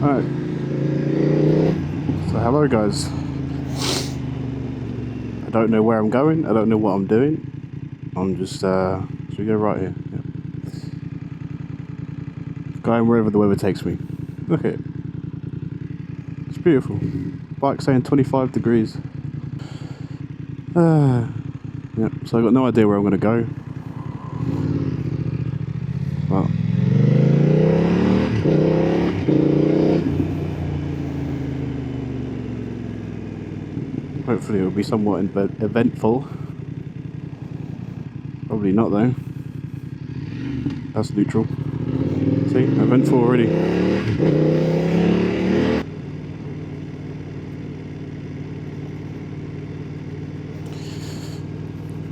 Alright, so hello guys. I don't know where I'm going, I don't know what I'm doing. I'm just, should we go right here? Yeah. Going wherever the weather takes me. Look at it. It's beautiful. Bike saying 25 degrees. Yeah, so I've got no idea where I'm going to go. But hopefully it will be somewhat eventful. Probably not though. That's neutral. See, eventful already.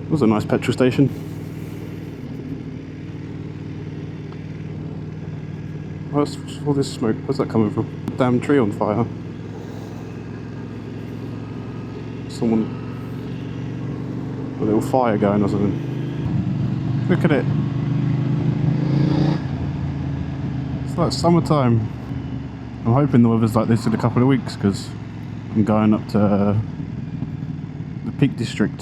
It was a nice petrol station. What's all this smoke? Where's that coming from? Damn tree on fire. Someone, a little fire going or something. Look at it. It's like summertime. I'm hoping the weather's like this in a couple of weeks because I'm going up to the Peak District.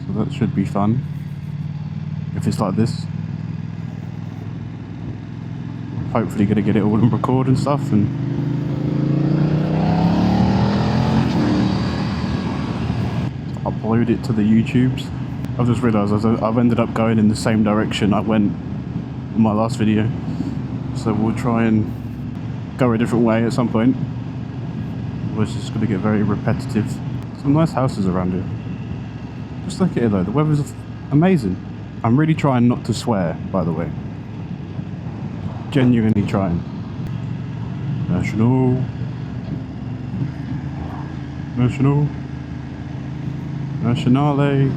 So that should be fun. If it's like this. Hopefully going to get it all and record and stuff and upload it to the YouTubes. I've just realised I've ended up going in the same direction I went in my last video. So we'll try and go a different way at some point. It's just going to get very repetitive. Some nice houses around here. Just look at it though, the weather's amazing. I'm really trying not to swear, by the way. Genuinely trying. National. Nationale.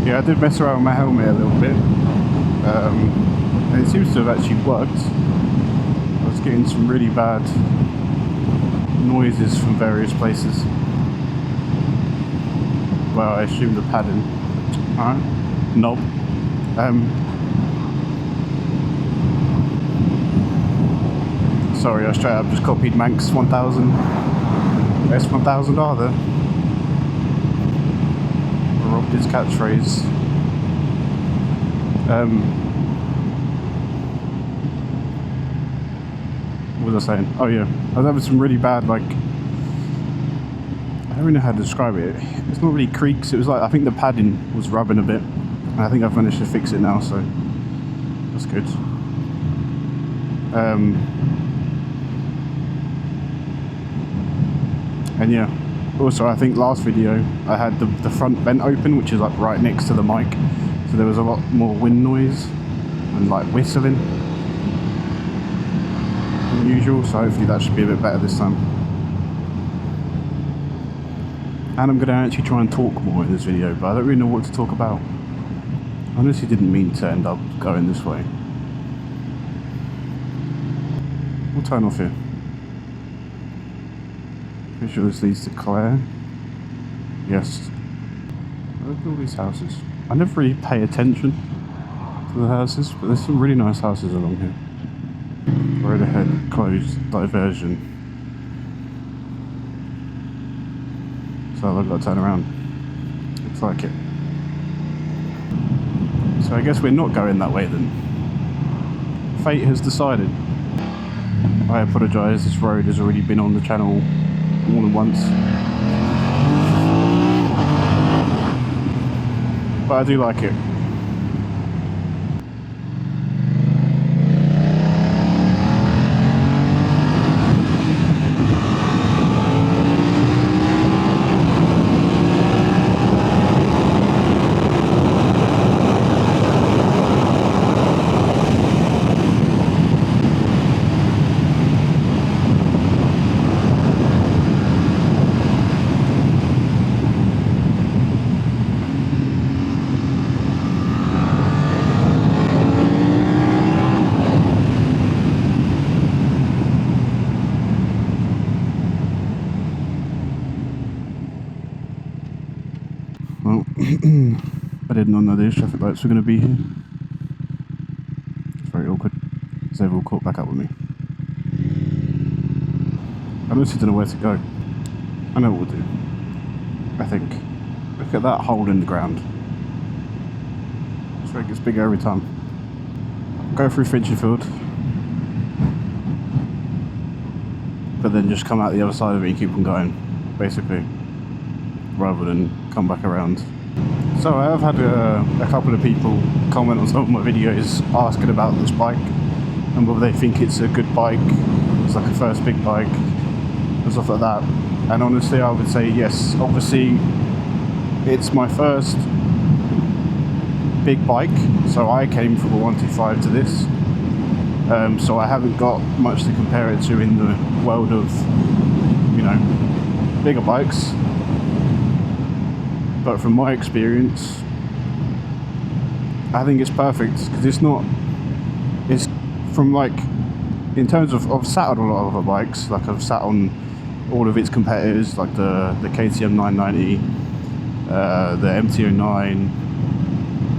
Yeah, I did mess around with my helmet a little bit, and it seems to have actually worked. I was getting some really bad noises from various places. Well, I assume the padding. Alright, knob. Sorry, I straight up just copied Manx 1000 S1000R there. Robbed his catchphrase. What was I saying? Oh yeah, I was having some really bad, like, I don't really know how to describe it. It's not really creaks, it was like, I think the padding was rubbing a bit. And I think I've managed to fix it now, so that's good. And yeah, also I think last video I had the front vent open, which is like right next to the mic, so there was a lot more wind noise and like whistling than usual, so hopefully that should be a bit better this time. And I'm going to actually try and talk more in this video, but I don't really know what to talk about. I honestly didn't mean to end up going this way. We'll turn off here. Pretty sure this leads to Claire. Yes. Look at all these houses. I never really pay attention to the houses, but there's some really nice houses along here. Road ahead, closed, diversion. So I've got to turn around. Looks like it. So I guess we're not going that way then. Fate has decided. I apologise, this road has already been on the channel more than once. But I do like it. did not know these traffic lights were going to be here. It's very awkward, because they've all caught back up with me. I honestly don't know where to go. I know what we'll do, I think. Look at that hole in the ground. So it gets bigger every time. Go through Finchleyfield, but then just come out the other side of it and keep on going, basically, rather than come back around. So I have had a couple of people comment on some of my videos asking about this bike and whether they think it's a good bike, it's like a first big bike and stuff like that. And honestly, I would say yes. Obviously, it's my first big bike, so I came from a 125 to this, so I haven't got much to compare it to in the world of, you know, bigger bikes. But from my experience, I think it's perfect, because it's from, like, in terms of, I've sat on a lot of other bikes, like I've sat on all of its competitors, like the KTM 990, the MT09,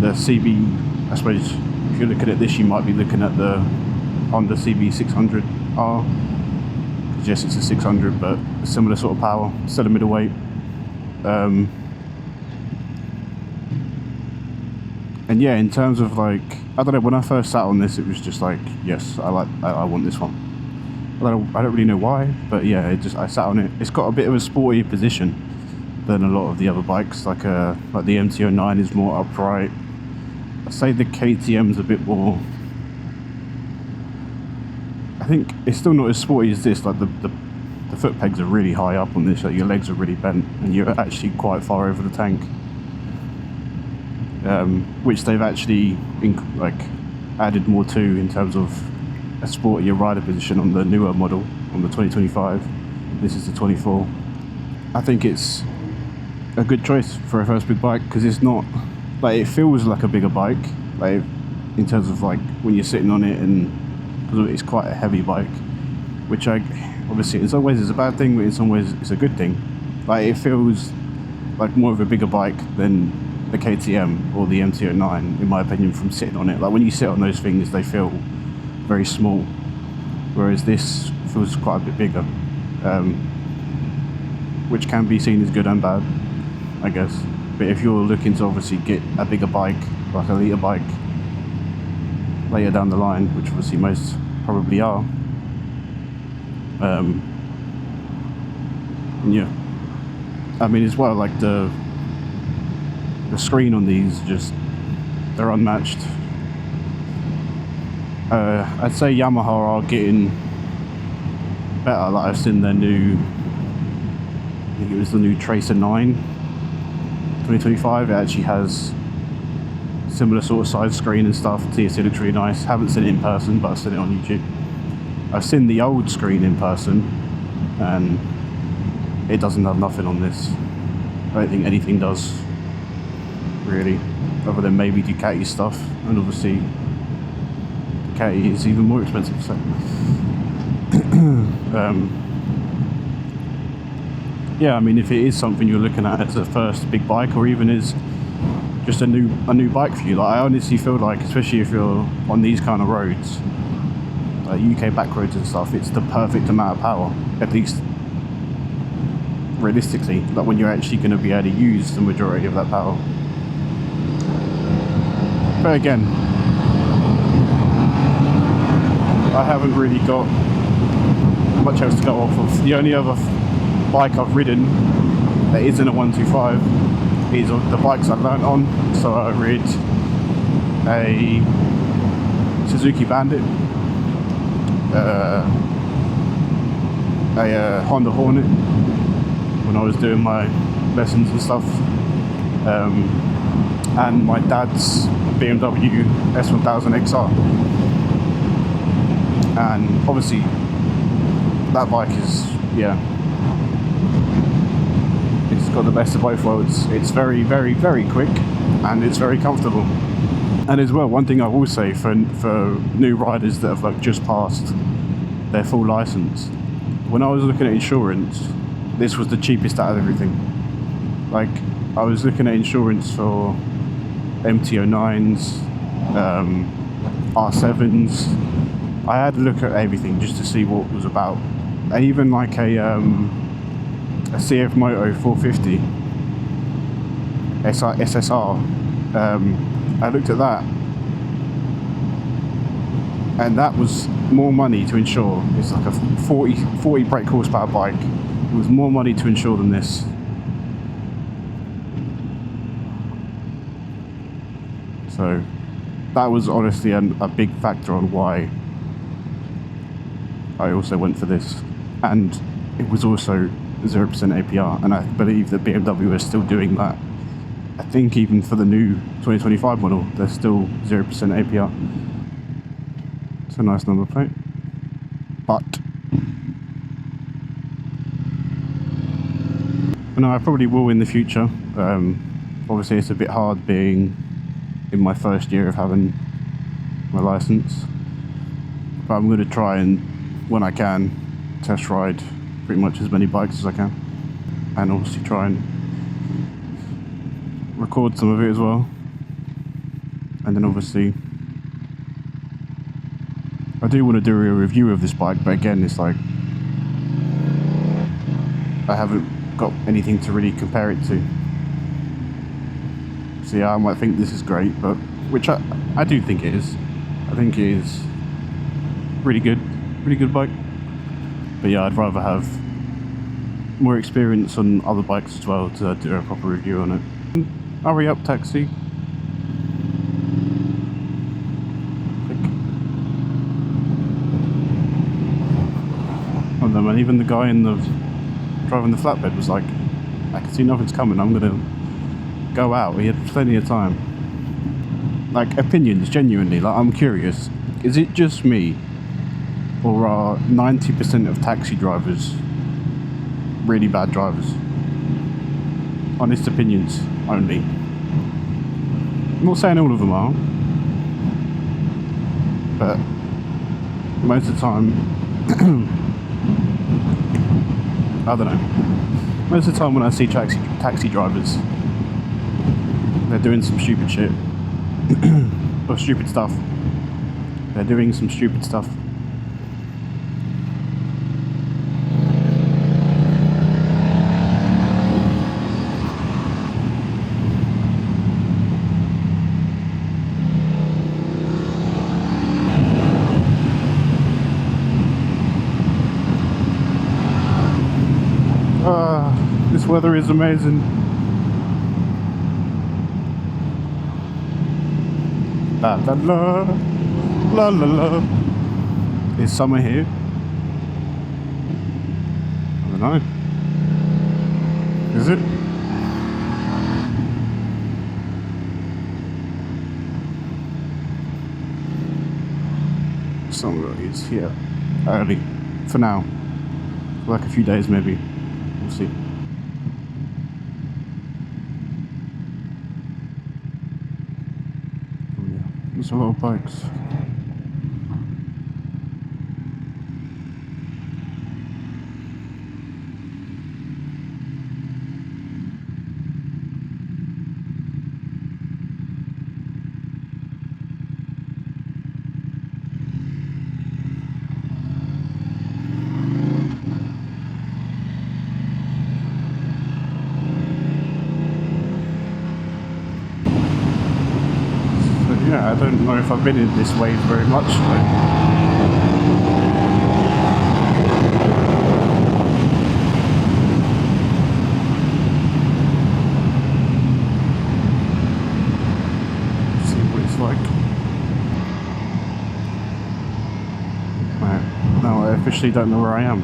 the CB, I suppose if you're looking at this you might be looking at the Honda CB 600R, because yes, it's a 600 but a similar sort of power, still a middleweight. And yeah, in terms of, like, I don't know, when I first sat on this, it was just like, yes, I want this one. I don't really know why, but yeah, I sat on it. It's got a bit of a sporty position than a lot of the other bikes, like the MT09 is more upright. I'd say the KTM's a bit more, I think it's still not as sporty as this, like the foot pegs are really high up on this, like your legs are really bent and you're actually quite far over the tank. Which they've actually added more to in terms of a sportier rider position on the newer model, on the 2025. This is the 24. I think it's a good choice for a first big bike, because it's not, like, it feels like a bigger bike, like in terms of, like, when you're sitting on it, and because it's quite a heavy bike, which obviously in some ways is a bad thing, but in some ways it's a good thing. Like, it feels like more of a bigger bike than the KTM or the MT09, in my opinion, from sitting on it. Like, when you sit on those things, they feel very small, whereas this feels quite a bit bigger, which can be seen as good and bad, I guess. But if you're looking to obviously get a bigger bike, like a litre bike, later down the line, which obviously most probably are, yeah, I mean, as well, like the screen on these, they're unmatched. I'd say Yamaha are getting better. Like, I've seen their new, I think it was the new Tracer 9 2025. It actually has similar sort of side screen and stuff. It looks really nice. Haven't seen it in person, but I've seen it on YouTube. I've seen the old screen in person, and it doesn't have nothing on this. I don't think anything does, really, other than maybe Ducati stuff, and obviously Ducati is even more expensive, so yeah, I mean, if it is something you're looking at as a first big bike, or even as just a new bike for you, like, I honestly feel like, especially if you're on these kind of roads, like UK back roads and stuff, it's the perfect amount of power, at least realistically, like when you're actually going to be able to use the majority of that power. But again, I haven't really got much else to go off of. The only other bike I've ridden that isn't a 125 is the bikes I learnt on. So I rid a Suzuki Bandit, a Honda Hornet when I was doing my lessons and stuff, and my dad's BMW S1000XR. And obviously that bike is, yeah, it's got the best of both worlds. It's very, very, very quick, and it's very comfortable. And as well, one thing I will say for new riders that have, like, just passed their full license, when I was looking at insurance, this was the cheapest out of everything. Like, I was looking at insurance for MT-09s, R7s. I had a look at everything just to see what it was about. And even like a CF Moto 450 SSR, I looked at that, and that was more money to insure. It's like a 40 brake horsepower bike. It was more money to insure than this. So that was honestly a big factor on why I also went for this. And it was also 0% APR, and I believe that BMW is still doing that. I think even for the new 2025 model, they're still 0% APR. It's a nice number plate. But no, I probably will in the future. Obviously it's a bit hard being in my first year of having my license, but I'm going to try and, when I can, test ride pretty much as many bikes as I can, and obviously try and record some of it as well. And then obviously I do want to do a review of this bike, but again, it's like I haven't got anything to really compare it to. So yeah, I might think this is great, but which I do think it is. I think it is really good bike. But yeah, I'd rather have more experience on other bikes as well to do a proper review on it. Hurry up, taxi. Oh no, man, even the guy driving the flatbed was like, I can see nothing's coming, I'm gonna go out. He had plenty of time. Like, opinions, genuinely, like, I'm curious, is it just me, or are 90% of taxi drivers really bad drivers? Honest opinions only. I'm not saying all of them are, but most of the time I don't know, most of the time when I see taxi drivers, they're doing some stupid shit or stupid stuff. They're doing some stupid stuff. This weather is amazing. La la la, la la la. Is summer here? I don't know. Is it? Summer is here. Early. For now. For like a few days maybe. We'll see. There's a lot of bikes. Yeah, I don't know if I've been in this wave very much, though. See what it's like. Right. Now I officially don't know where I am.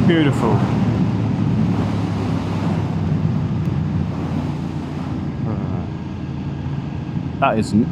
Beautiful. That isn't.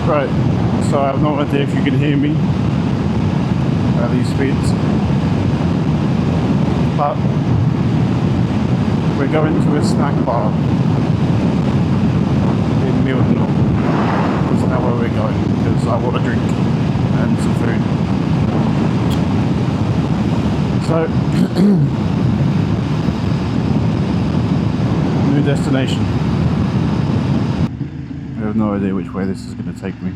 Right, so I have no idea if you can hear me at these speeds, but we're going to a snack bar in Milton. That's now where we're going, because I want a drink and some food. So, new destination. I have no idea which way this is going to take me.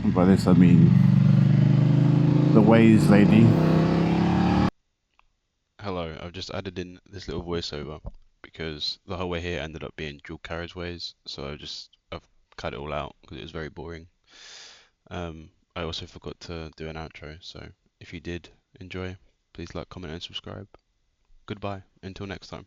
And by this I mean the Waze lady. Hello, I've just added in this little voiceover because the whole way here ended up being dual carriageways, so I've cut it all out because it was very boring. I also forgot to do an outro, so if you did enjoy, please like, comment, and subscribe. Goodbye, until next time.